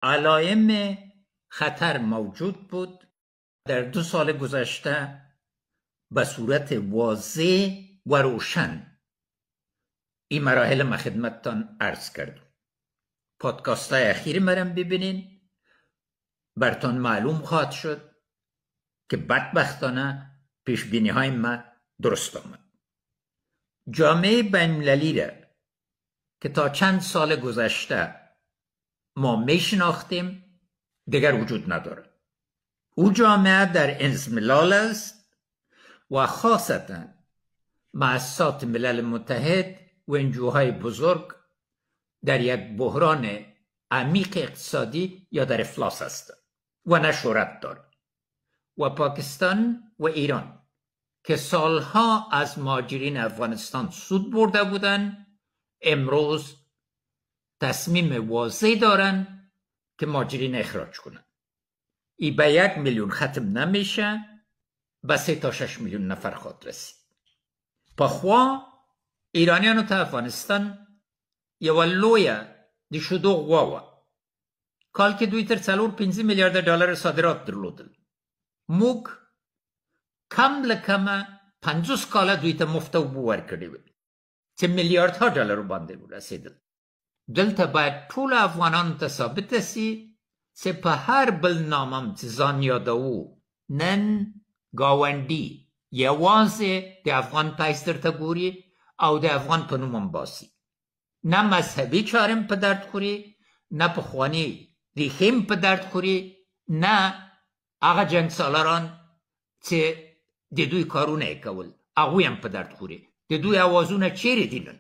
علائم خطر موجود بود. در 2 سال گذشته به صورت واضح و روشن این مراحل ما خدمتتان عرض کردم. پادکاست های اخیر مرم ببینین، برتان معلوم خواهد شد که بدبختانه پیش بینی های ما درست آمد. جامعه بین‌المللی را که تا چند سال گذشته ما میشناختیم دیگر وجود ندارد. او جامعه در انزملال است و خاصتا مؤسسات ملل متحد و انجوهای بزرگ در یک بحران عمیق اقتصادی یا در افلاس هستند و نشورت دارد. و پاکستان و ایران که سالها از مهاجرین افغانستان سود برده بودند امروز تصمیم واضح دارند که مهاجرین اخراج کنند. ای به 1 میلیون ختم نمیشه، به 3 تا 6 میلیون نفر خواهد رسید. پخوا ایرانیانو تا افغانستان یو لویه دی شدو غواوه. کال که دوی تر 4-5 میلیارد دلار صادرات درلودل. موږ کم لکمه 50 کاله دوی ته مفت اوبه ورکړې وې چې میلیاردها ډالرو باندې ورسېدل. دلته باید ټولو افغانانو ته ثابته سي چې په هر بل نامم چې ځان یادوو نن ګاونډي یوازې د افغان په حیث درته ګوري او د افغان په نوم هم باسي. نه مذهبي چارم په درد خوري، نه پخواني ریښې په درد خوري، نه هغه جنګ سالاران چې د دوی کارونه یې کول هغوی هم په درد خوري. د دوی اوازونه چیرې دي نن؟